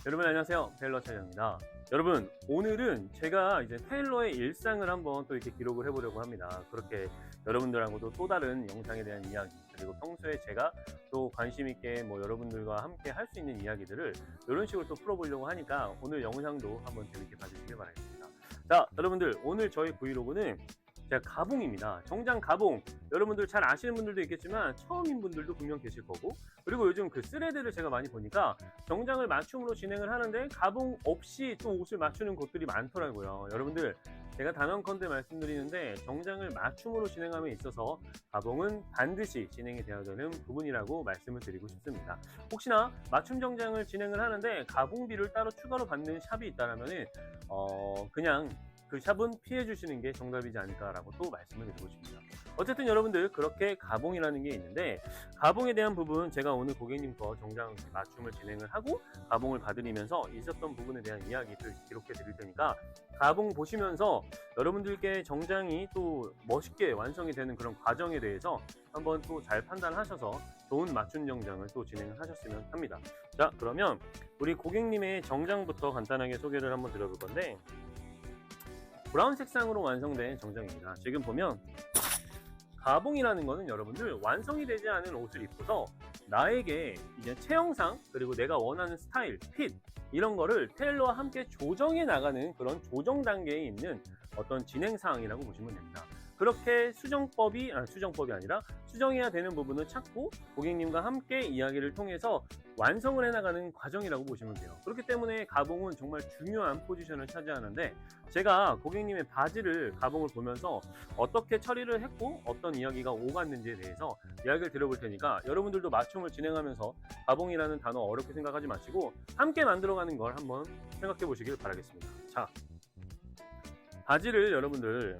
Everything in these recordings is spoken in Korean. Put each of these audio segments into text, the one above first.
여러분 안녕하세요. 테일러 차장입니다. 여러분 오늘은 제가 이제 테일러의 일상을 한번 또 이렇게 기록을 해보려고 합니다. 그렇게 여러분들하고도 또 다른 영상에 대한 이야기, 그리고 평소에 제가 또 관심 있게 여러분들과 함께 할 수 있는 이야기들을 이런 식으로 또 풀어보려고 하니까 오늘 영상도 한번 재밌게 봐주시길 바라겠습니다. 자, 여러분들 오늘 저희 브이로그는 제가 가봉입니다. 정장 가봉. 여러분들 잘 아시는 분들도 있겠지만 처음인 분들도 분명 계실 거고, 그리고 요즘 그 스레드를 제가 많이 보니까 정장을 맞춤으로 진행을 하는데 가봉 없이 또 옷을 맞추는 곳들이 많더라고요. 여러분들 제가 단언컨대 말씀드리는데 정장을 맞춤으로 진행함에 있어서 가봉은 반드시 진행이 되어야 되는 부분이라고 말씀을 드리고 싶습니다. 혹시나 맞춤 정장을 진행을 하는데 가봉비를 따로 추가로 받는 샵이 있다면 그냥 그 샵은 피해 주시는 게 정답이지 않을까라고 또 말씀을 드리고 싶습니다. 어쨌든 여러분들 그렇게 가봉이라는 게 있는데, 가봉에 대한 부분 제가 오늘 고객님 거 정장 맞춤을 진행을 하고 가봉을 봐드리면서 있었던 부분에 대한 이야기를 기록해 드릴 테니까 가봉 보시면서 여러분들께 정장이 또 멋있게 완성이 되는 그런 과정에 대해서 한번 또 잘 판단하셔서 좋은 맞춤 정장을 또 진행을 하셨으면 합니다. 자, 그러면 우리 고객님의 정장부터 간단하게 소개를 한번 드려볼 건데, 브라운 색상으로 완성된 정장입니다. 지금 보면 가봉이라는 거는 여러분들 완성이 되지 않은 옷을 입고서 나에게 이제 체형상, 그리고 내가 원하는 스타일, 핏 이런 거를 테일러와 함께 조정해 나가는 그런 조정 단계에 있는 어떤 진행 사항이라고 보시면 됩니다. 그렇게 수정법이 아니라 수정해야 되는 부분을 찾고 고객님과 함께 이야기를 통해서 완성을 해나가는 과정이라고 보시면 돼요. 그렇기 때문에 가봉은 정말 중요한 포지션을 차지하는데, 제가 고객님의 바지를 가봉을 보면서 어떻게 처리를 했고 어떤 이야기가 오갔는지에 대해서 이야기를 드려볼 테니까 여러분들도 맞춤을 진행하면서 가봉이라는 단어 어렵게 생각하지 마시고 함께 만들어가는 걸 한번 생각해 보시길 바라겠습니다. 자, 바지를 여러분들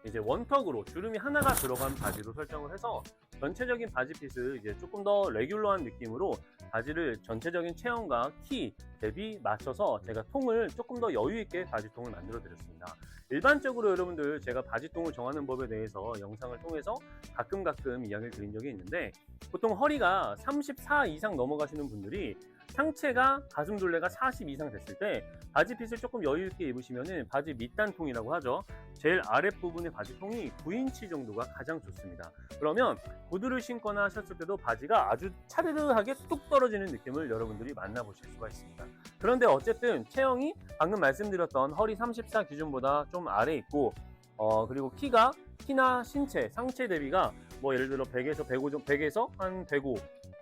이제 원턱으로 주름이 하나가 들어간 바지로 설정을 해서 전체적인 바지 핏을 이제 조금 더 레귤러한 느낌으로 바지를 전체적인 체형과 키 대비 맞춰서 제가 통을 조금 더 여유있게 바지통을 만들어 드렸습니다. 일반적으로 여러분들 제가 바지통을 정하는 법에 대해서 영상을 통해서 가끔 이야기를 드린 적이 있는데, 보통 허리가 34 이상 넘어가시는 분들이 상체가 가슴 둘레가 40 이상 됐을 때 바지 핏을 조금 여유있게 입으시면은 바지 밑단통이라고 하죠. 제일 아랫부분의 바지통이 9인치 정도가 가장 좋습니다. 그러면 구두를 신거나 하셨을 때도 바지가 아주 차르르하게 뚝 떨어지는 느낌을 여러분들이 만나보실 수가 있습니다. 그런데 어쨌든 체형이 방금 말씀드렸던 허리 34 기준보다 좀 아래 있고, 그리고 키나 신체, 상체 대비가 예를 들어 100에서 한 105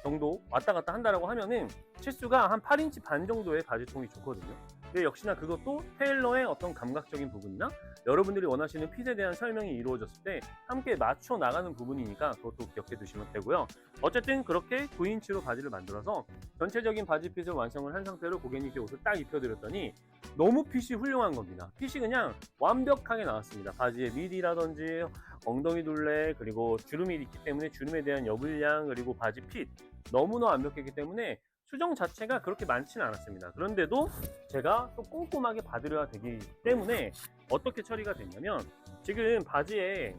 정도 왔다 갔다 한다라고 하면은 치수가 한 8인치 반 정도의 바지통이 좋거든요. 근데 역시나 그것도 테일러의 어떤 감각적인 부분이나 여러분들이 원하시는 핏에 대한 설명이 이루어졌을 때 함께 맞춰 나가는 부분이니까 그것도 기억해 두시면 되고요. 어쨌든 그렇게 9인치로 바지를 만들어서 전체적인 바지 핏을 완성을 한 상태로 고객님께 옷을 딱 입혀드렸더니 너무 핏이 훌륭한 겁니다. 핏이 그냥 완벽하게 나왔습니다. 바지의 미디라든지 엉덩이 둘레, 그리고 주름이 있기 때문에 주름에 대한 여분량, 그리고 바지 핏 너무나 완벽했기 때문에 수정 자체가 그렇게 많지는 않았습니다. 그런데도 제가 또 꼼꼼하게 봐드려야 되기 때문에 어떻게 처리가 됐냐면, 지금 바지에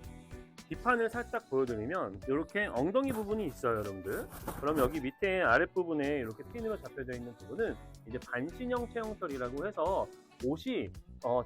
뒷판을 살짝 보여드리면 이렇게 엉덩이 부분이 있어요, 여러분들. 그럼 여기 밑에 아랫부분에 이렇게 핀으로 잡혀져 있는 부분은 이제 반신형 체형털이라고 해서 옷이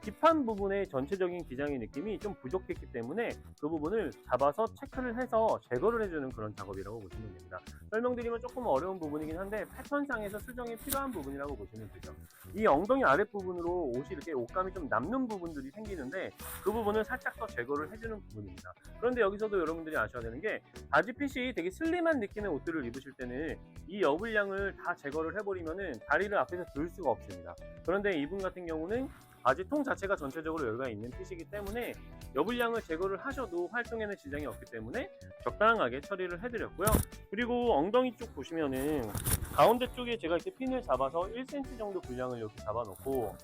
뒷판 부분의 전체적인 기장의 느낌이 좀 부족했기 때문에 그 부분을 잡아서 체크를 해서 제거를 해주는 그런 작업이라고 보시면 됩니다. 설명드리면 조금 어려운 부분이긴 한데 패턴상에서 수정이 필요한 부분이라고 보시면 되죠. 이 엉덩이 아랫부분으로 옷이 이렇게 옷감이 좀 남는 부분들이 생기는데 그 부분을 살짝 더 제거를 해주는 부분입니다. 그런데 여기서도 여러분들이 아셔야 되는 게, 바지 핏이 되게 슬림한 느낌의 옷들을 입으실 때는 이 여분량을 다 제거를 해버리면은 다리를 앞에서 들 수가 없습니다. 그런데 이분 같은 경우는 바지통 자체가 전체적으로 여유가 있는 핏이기 때문에 여분량을 제거를 하셔도 활동에는 지장이 없기 때문에 적당하게 처리를 해드렸고요. 그리고 엉덩이 쪽 보시면은 가운데 쪽에 제가 이렇게 핀을 잡아서 1cm 정도 분량을 이렇게 잡아놓고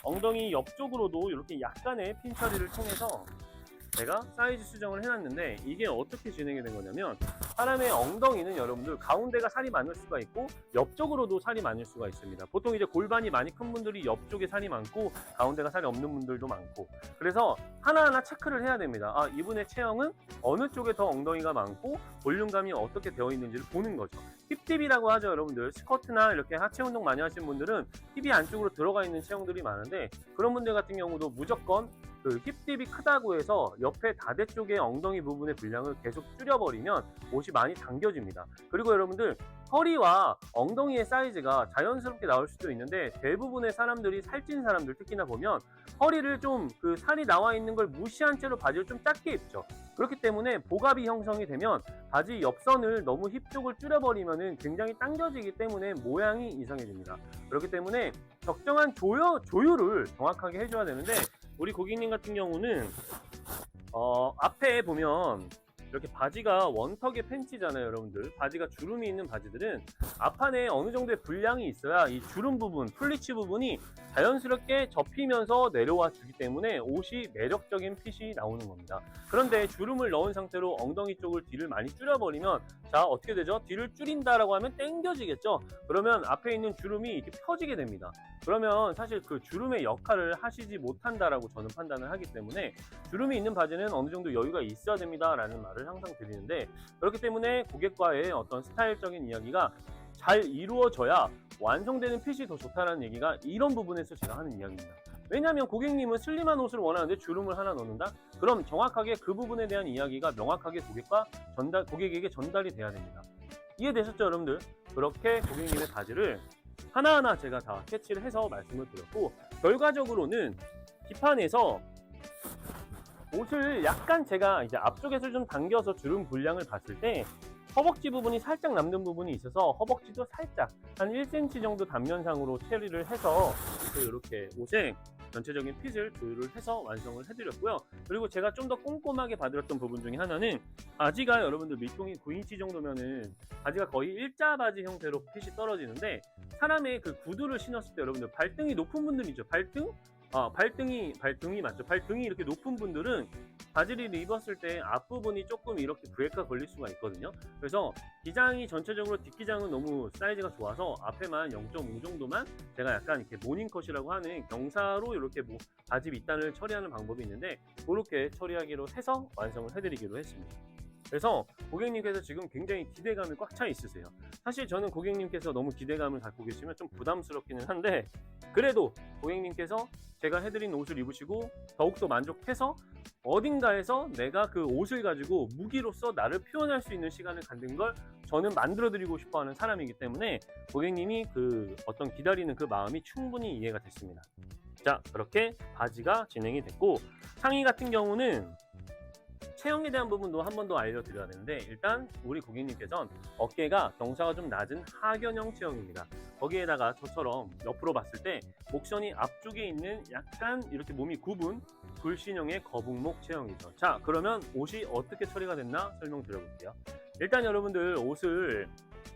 엉덩이 옆쪽으로도 이렇게 약간의 핀 처리를 통해서 제가 사이즈 수정을 해놨는데 이게 어떻게 진행이 된 거냐면 사람의 엉덩이는 여러분들 가운데가 살이 많을 수가 있고 옆쪽으로도 살이 많을 수가 있습니다. 보통 이제 골반이 많이 큰 분들이 옆쪽에 살이 많고 가운데가 살이 없는 분들도 많고 그래서 하나하나 체크를 해야 됩니다. 아, 이분의 체형은 어느 쪽에 더 엉덩이가 많고 볼륨감이 어떻게 되어 있는지를 보는 거죠. 힙딥이라고 하죠. 여러분들 스쿼트나 이렇게 하체 운동 많이 하시는 분들은 힙이 안쪽으로 들어가 있는 체형들이 많은데 그런 분들 같은 경우도 무조건 그 힙딥이 크다고 해서 옆에 다대 쪽의 엉덩이 부분의 분량을 계속 줄여버리면 옷이 많이 당겨집니다. 그리고 여러분들 허리와 엉덩이의 사이즈가 자연스럽게 나올 수도 있는데 대부분의 사람들이 살찐 사람들 특히나 보면 허리를 좀 그 살이 나와 있는 걸 무시한 채로 바지를 좀 작게 입죠. 그렇기 때문에 보갑이 형성이 되면 바지 옆선을 너무 힙 쪽을 줄여버리면 굉장히 당겨지기 때문에 모양이 이상해집니다. 그렇기 때문에 적정한 조율을 정확하게 해줘야 되는데 우리 고객님 같은 경우는 앞에 보면 이렇게 바지가 원턱의 팬티잖아요. 여러분들 바지가 주름이 있는 바지들은 앞판에 어느 정도의 분량이 있어야 이 주름 부분, 플리츠 부분이 자연스럽게 접히면서 내려와 주기 때문에 옷이 매력적인 핏이 나오는 겁니다. 그런데 주름을 넣은 상태로 엉덩이 쪽을 뒤를 많이 줄여버리면 자 어떻게 되죠? 뒤를 줄인다라고 하면 당겨지겠죠? 그러면 앞에 있는 주름이 이렇게 펴지게 됩니다. 그러면 사실 그 주름의 역할을 하시지 못한다라고 저는 판단을 하기 때문에 주름이 있는 바지는 어느 정도 여유가 있어야 됩니다 라는 말을 항상 드리는데 그렇기 때문에 고객과의 어떤 스타일적인 이야기가 잘 이루어져야 완성되는 핏이 더 좋다는 얘기가 이런 부분에서 제가 하는 이야기입니다. 왜냐하면 고객님은 슬림한 옷을 원하는데 주름을 하나 넣는다? 그럼 정확하게 그 부분에 대한 이야기가 명확하게 고객에게 전달이 돼야 됩니다. 이해되셨죠 여러분들? 그렇게 고객님의 바지를 하나하나 제가 다 캐치를 해서 말씀을 드렸고 결과적으로는 뒷판에서 옷을 약간 제가 이제 앞쪽에서 좀 당겨서 주름 분량을 봤을 때 허벅지 부분이 살짝 남는 부분이 있어서 허벅지도 살짝 한 1cm 정도 단면상으로 처리를 해서 이렇게 옷에 전체적인 핏을 조율을 해서 완성을 해드렸고요. 그리고 제가 좀 더 꼼꼼하게 봐드렸던 부분 중에 하나는 바지가 여러분들 밑통이 9인치 정도면은 바지가 거의 일자 바지 형태로 핏이 떨어지는데 사람의 그 구두를 신었을 때 여러분들 발등이 높은 분들이죠. 발등이 맞죠. 발등이 이렇게 높은 분들은 바지를 입었을 때 앞부분이 조금 이렇게 브레이크가 걸릴 수가 있거든요. 그래서 기장이 전체적으로 뒷기장은 너무 사이즈가 좋아서 앞에만 0.5 정도만 제가 약간 이렇게 모닝컷이라고 하는 경사로 이렇게 바지 밑단을 처리하는 방법이 있는데 그렇게 처리하기로 해서 완성을 해드리기로 했습니다. 그래서 고객님께서 지금 굉장히 기대감이 꽉 차 있으세요. 사실 저는 고객님께서 너무 기대감을 갖고 계시면 좀 부담스럽기는 한데 그래도 고객님께서 제가 해드린 옷을 입으시고 더욱더 만족해서 어딘가에서 내가 그 옷을 가지고 무기로서 나를 표현할 수 있는 시간을 갖는 걸 저는 만들어 드리고 싶어 하는 사람이기 때문에 고객님이 그 어떤 기다리는 그 마음이 충분히 이해가 됐습니다. 자, 그렇게 바지가 진행이 됐고 상의 같은 경우는 체형에 대한 부분도 한 번 더 알려드려야 되는데 일단 우리 고객님께서는 어깨가 경사가 좀 낮은 하견형 체형입니다. 거기에다가 저처럼 옆으로 봤을 때 목선이 앞쪽에 있는 약간 이렇게 몸이 굽은 불신형의 거북목 체형이죠. 자, 그러면 옷이 어떻게 처리가 됐나 설명드려볼게요. 일단 여러분들 옷을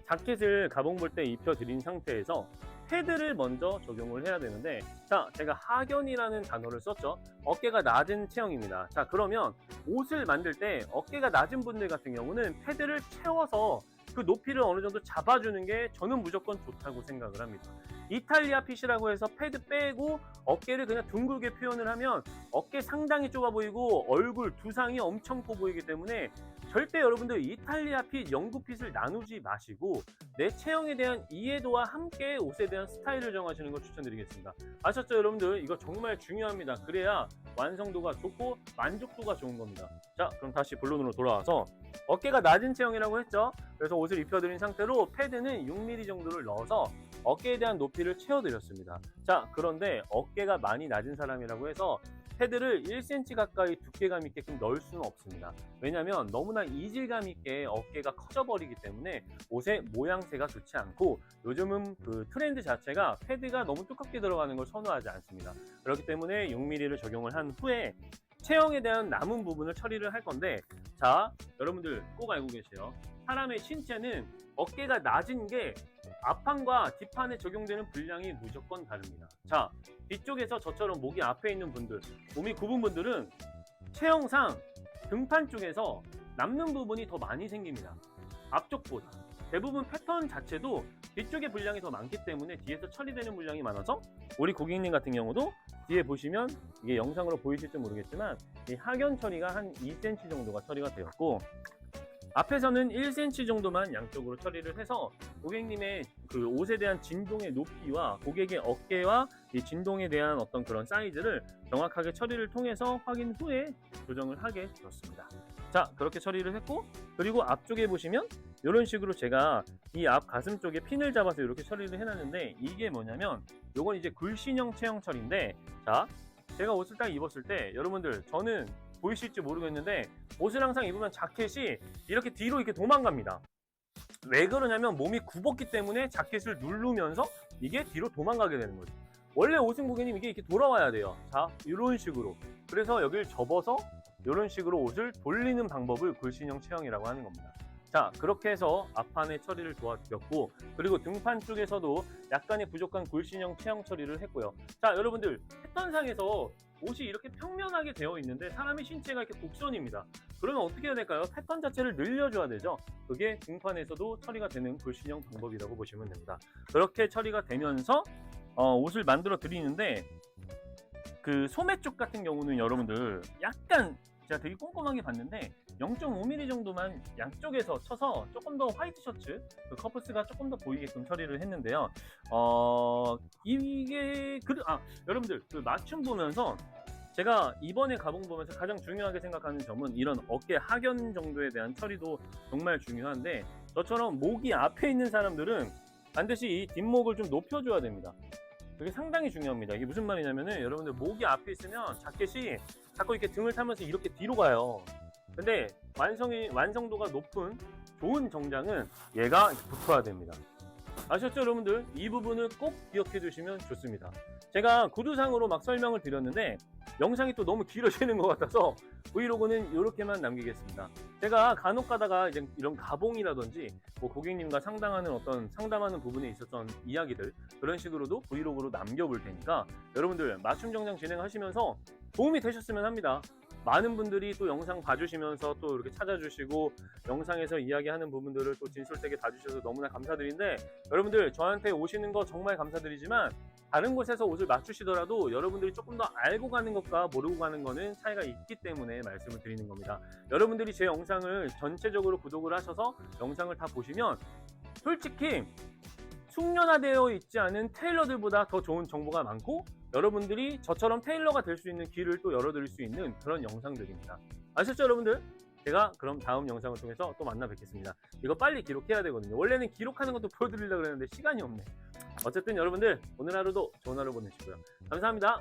자켓을 가봉 볼 때 입혀드린 상태에서 패드를 먼저 적용을 해야 되는데 자, 제가 하견이라는 단어를 썼죠. 어깨가 낮은 체형입니다. 자, 그러면 옷을 만들 때 어깨가 낮은 분들 같은 경우는 패드를 채워서 그 높이를 어느 정도 잡아주는 게 저는 무조건 좋다고 생각을 합니다. 이탈리아 핏이라고 해서 패드 빼고 어깨를 그냥 둥글게 표현을 하면 어깨 상당히 좁아 보이고 얼굴 두상이 엄청 커 보이기 때문에 절대 여러분들 이탈리아 핏, 영국 핏을 나누지 마시고 내 체형에 대한 이해도와 함께 옷에 대한 스타일을 정하시는 걸 추천드리겠습니다. 아셨죠 여러분들? 이거 정말 중요합니다. 그래야 완성도가 좋고 만족도가 좋은 겁니다. 자, 그럼 다시 본론으로 돌아와서 어깨가 낮은 체형이라고 했죠. 그래서 옷을 입혀드린 상태로 패드는 6mm 정도를 넣어서 어깨에 대한 높이를 채워드렸습니다. 자, 그런데 어깨가 많이 낮은 사람이라고 해서 패드를 1cm 가까이 두께감 있게끔 넣을 수는 없습니다. 왜냐하면 너무나 이질감 있게 어깨가 커져버리기 때문에 옷의 모양새가 좋지 않고 요즘은 그 트렌드 자체가 패드가 너무 두껍게 들어가는 걸 선호하지 않습니다. 그렇기 때문에 6mm를 적용을 한 후에 체형에 대한 남은 부분을 처리를 할 건데 자, 여러분들 꼭 알고 계세요. 사람의 신체는 어깨가 낮은 게 앞판과 뒷판에 적용되는 분량이 무조건 다릅니다. 자, 뒤쪽에서 저처럼 목이 앞에 있는 분들, 몸이 굽은 분들은 체형상 등판 쪽에서 남는 부분이 더 많이 생깁니다. 앞쪽보다. 대부분 패턴 자체도 뒤쪽에 분량이 더 많기 때문에 뒤에서 처리되는 분량이 많아서 우리 고객님 같은 경우도 뒤에 보시면 이게 영상으로 보이실지 모르겠지만 이 하견 처리가 한 2cm 정도가 처리가 되었고, 앞에서는 1cm 정도만 양쪽으로 처리를 해서 고객님의 그 옷에 대한 진동의 높이와 고객의 어깨와 이 진동에 대한 어떤 그런 사이즈를 정확하게 처리를 통해서 확인 후에 조정을 하게 되었습니다. 자, 그렇게 처리를 했고, 그리고 앞쪽에 보시면 이런 식으로 제가 이 앞 가슴 쪽에 핀을 잡아서 이렇게 처리를 해놨는데, 이게 뭐냐면 요건 이제 굴신형 체형 처리인데, 자, 제가 옷을 딱 입었을 때 여러분들, 저는 보이실지 모르겠는데 옷을 항상 입으면 자켓이 이렇게 뒤로 이렇게 도망갑니다. 왜 그러냐면 몸이 굽었기 때문에 자켓을 누르면서 이게 뒤로 도망가게 되는 거죠. 원래 옷은 고객님 이게 이렇게 돌아와야 돼요. 자, 이런 식으로. 그래서 여기를 접어서 이런 식으로 옷을 돌리는 방법을 굴신형 체형이라고 하는 겁니다. 자, 그렇게 해서 앞판의 처리를 도와드렸고, 그리고 등판 쪽에서도 약간의 부족한 굴신형 체형 처리를 했고요. 자, 여러분들, 패턴상에서 옷이 이렇게 평면하게 되어 있는데 사람의 신체가 이렇게 곡선입니다. 그러면 어떻게 해야 될까요? 패턴 자체를 늘려줘야 되죠. 그게 등판에서도 처리가 되는 굴신형 방법이라고 보시면 됩니다. 그렇게 처리가 되면서 옷을 만들어 드리는데, 그 소매 쪽 같은 경우는 여러분들 약간 제가 되게 꼼꼼하게 봤는데 0.5mm 정도만 양쪽에서 쳐서 조금 더 화이트 셔츠, 그 커프스가 조금 더 보이게끔 처리를 했는데요. 이게 여러분들, 그 맞춤 보면서 제가 이번에 가봉 보면서 가장 중요하게 생각하는 점은 이런 어깨 하견 정도에 대한 처리도 정말 중요한데, 저처럼 목이 앞에 있는 사람들은 반드시 이 뒷목을 좀 높여줘야 됩니다. 그게 상당히 중요합니다. 이게 무슨 말이냐면은, 여러분들 목이 앞에 있으면 자켓이 자꾸 이렇게 등을 타면서 이렇게 뒤로 가요. 근데 완성도가 높은 좋은 정장은 얘가 붙어야 됩니다. 아셨죠, 여러분들? 이 부분을 꼭 기억해 주시면 좋습니다. 제가 구두상으로 막 설명을 드렸는데 영상이 또 너무 길어지는 것 같아서 브이로그는 이렇게만 남기겠습니다. 제가 간혹 가다가 이제 이런 가봉이라든지 뭐 고객님과 상담하는 부분에 있었던 이야기들, 그런 식으로도 브이로그로 남겨볼 테니까 여러분들 맞춤 정장 진행하시면서 도움이 되셨으면 합니다. 많은 분들이 또 영상 봐주시면서 또 이렇게 찾아주시고 영상에서 이야기하는 부분들을 또 진솔되게 봐주셔서 너무나 감사드린데, 여러분들 저한테 오시는 거 정말 감사드리지만 다른 곳에서 옷을 맞추시더라도 여러분들이 조금 더 알고 가는 것과 모르고 가는 거는 차이가 있기 때문에 말씀을 드리는 겁니다. 여러분들이 제 영상을 전체적으로 구독을 하셔서 영상을 다 보시면 솔직히 숙련화되어 있지 않은 테일러들보다 더 좋은 정보가 많고, 여러분들이 저처럼 테일러가 될 수 있는 길을 또 열어드릴 수 있는 그런 영상들입니다. 아셨죠, 여러분들? 제가 그럼 다음 영상을 통해서 또 만나 뵙겠습니다. 이거 빨리 기록해야 되거든요. 원래는 기록하는 것도 보여드리려고 그랬는데 시간이 없네. 어쨌든 여러분들, 오늘 하루도 좋은 하루 보내시고요. 감사합니다.